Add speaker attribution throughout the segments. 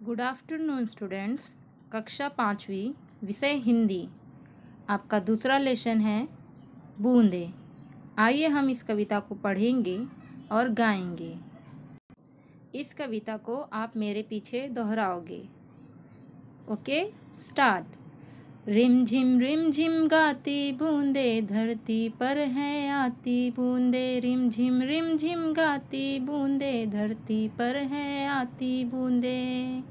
Speaker 1: Good afternoon students. कक्षा 5वीं, विषय हिंदी। आपका दूसरा लेसन है बूंदे। आइए हम इस कविता को पढ़ेंगे और गाएंगे। इस कविता को आप मेरे पीछे दोहराओगे। Okay, start. रिम झिम गाती बूंदे, धरती पर है आती बूंदे। रिम झिम गाती बूंदे, धरती पर है आती बूंदे।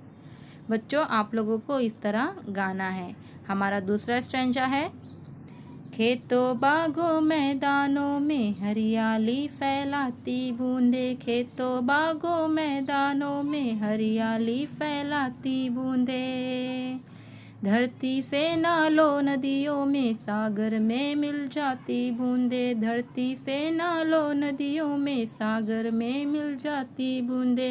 Speaker 1: बच्चों, आप लोगों को इस तरह गाना है। हमारा दूसरा स्ट्रेंजा है, खेतों बागों मैदानों में हरियाली फैलाती बूंदे। खेतों बागों मैदानों में हरियाली फैलाती बूंदे। धरती से नालों नदियों में सागर में मिल जाती बूंदे। धरती से नालों नदियों में सागर में मिल जाती बूंदे।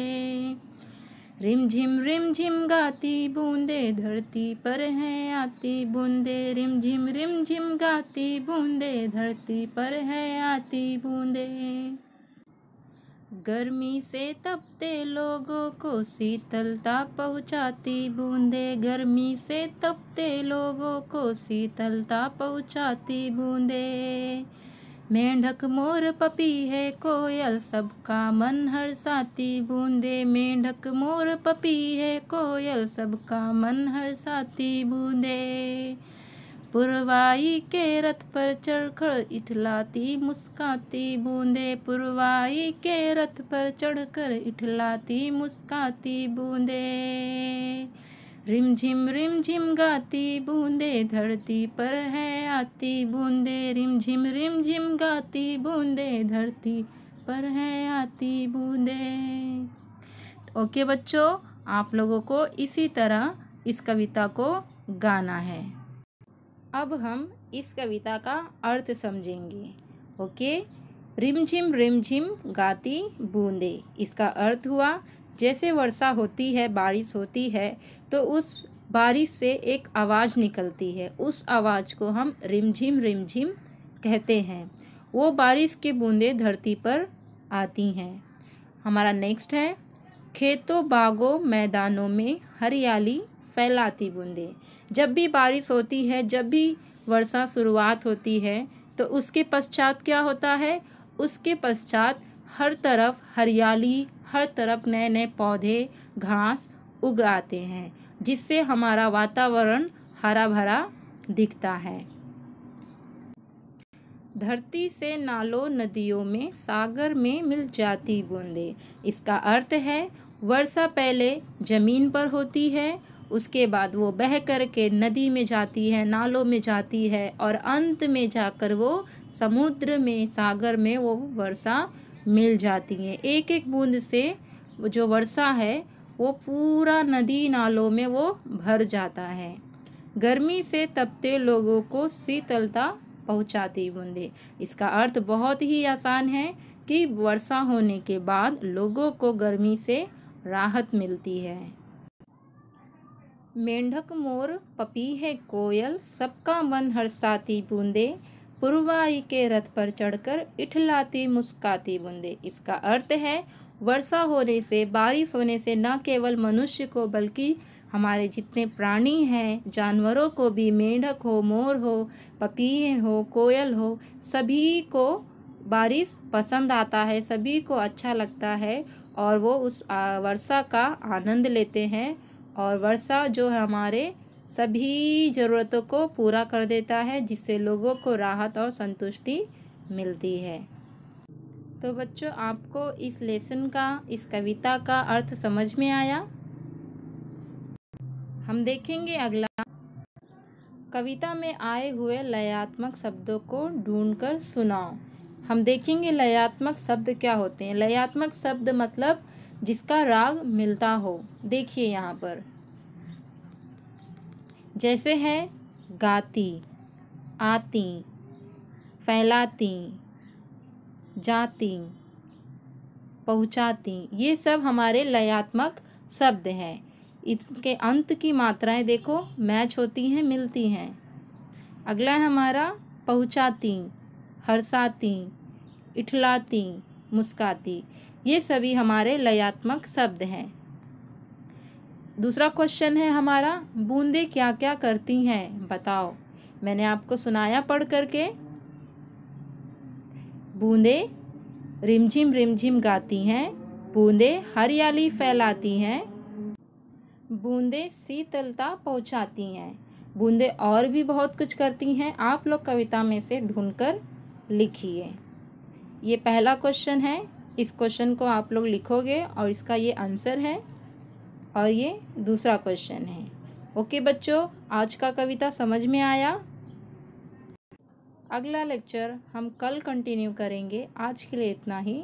Speaker 1: रिम झिम गाती बूंदे, धरती पर है आती बूंदे। रिम झिम गाती बूंदे, धरती पर है आती बूंदे। गर्मी से तपते लोगों को शीतलता पहुंचाती बूंदे। गर्मी से तपते लोगों को शीतलता पहुंचाती बूंदे। मेंढक मोर पपीहे कोयल सबका मन हर्षाती बूंदे। मेंढक मोर पपीहे कोयल सबका मन हर्षाती बूंदे। पुरवाई के रथ पर चढ़कर इठलाती मुस्काती बूंदे। पुरवाई के रथ पर चढ़कर इठलाती मुस्काती बूंदे। रिम झिम गाती बूंदे, धरती पर है आती बूंदे। रिम झिम गाती बूंदे, धरती पर है आती बूंदे। ओके बच्चों, आप लोगों को इसी तरह इस कविता को गाना है। अब हम इस कविता का अर्थ समझेंगे। ओके, रिम झिम गाती बूंदे, इसका अर्थ हुआ जैसे वर्षा होती है, बारिश होती है, तो उस बारिश से एक आवाज़ निकलती है। उस आवाज़ को हम रिम झिम कहते हैं। वो बारिश की बूंदें धरती पर आती हैं। हमारा नेक्स्ट है, खेतों बागों मैदानों में हरियाली फैलाती बूंदें। जब भी बारिश होती है, जब भी वर्षा शुरुआत होती है, तो उसके पश्चात क्या होता है? उसके पश्चात हर तरफ हरियाली, हर तरफ नए नए पौधे, घास उग आते हैं, जिससे हमारा वातावरण हरा भरा दिखता है। धरती से नालों नदियों में सागर में मिल जाती बूंदे, इसका अर्थ है वर्षा पहले जमीन पर होती है, उसके बाद वो बह कर के नदी में जाती है, नालों में जाती है, और अंत में जाकर वो समुद्र में, सागर में वो वर्षा मिल जाती है। एक एक बूंद से जो वर्षा है वो पूरा नदी नालों में वो भर जाता है। गर्मी से तपते लोगों को शीतलता पहुंचाती बूंदे, इसका अर्थ बहुत ही आसान है कि वर्षा होने के बाद लोगों को गर्मी से राहत मिलती है। मेंढक मोर पपीहे कोयल सबका मन हर्षाती बूंदे। पुरवाई के रथ पर चढ़कर इठलाती मुस्काती बूंदे, इसका अर्थ है वर्षा होने से, बारिश होने से न केवल मनुष्य को बल्कि हमारे जितने प्राणी हैं, जानवरों को भी, मेंढक हो, मोर हो, पपीहे हो, कोयल हो, सभी को बारिश पसंद आता है, सभी को अच्छा लगता है, और वो उस वर्षा का आनंद लेते हैं। और वर्षा जो है हमारे सभी ज़रूरतों को पूरा कर देता है, जिससे लोगों को राहत और संतुष्टि मिलती है। तो बच्चों, आपको इस लेसन का, इस कविता का अर्थ समझ में आया? हम देखेंगे अगला, कविता में आए हुए लयात्मक शब्दों को ढूंढकर सुनाओ। हम देखेंगे लयात्मक शब्द क्या होते हैं। लयात्मक शब्द मतलब जिसका राग मिलता हो। देखिए यहाँ पर जैसे है गाती, आती, फैलाती, जाती, पहुँचाती, ये सब हमारे लयात्मक शब्द हैं। इसके अंत की मात्राएं देखो मैच होती हैं, मिलती हैं। अगला है हमारा पहुँचाती, हर्षाती, इठलाती, मुस्काती, ये सभी हमारे लयात्मक शब्द हैं। दूसरा क्वेश्चन है हमारा, बूंदे क्या क्या करती हैं बताओ। मैंने आपको सुनाया पढ़ करके। बूंदे रिमझिम गाती हैं, बूंदे हरियाली फैलाती हैं, बूंदे शीतलता पहुंचाती हैं। बूंदे और भी बहुत कुछ करती हैं, आप लोग कविता में से ढूंढकर लिखिए। ये पहला क्वेश्चन है, इस क्वेश्चन को आप लोग लिखोगे और इसका ये आंसर है, और ये दूसरा क्वेश्चन है। ओके बच्चों, आज का कविता समझ में आया? अगला लेक्चर हम कल कंटिन्यू करेंगे। आज के लिए इतना ही।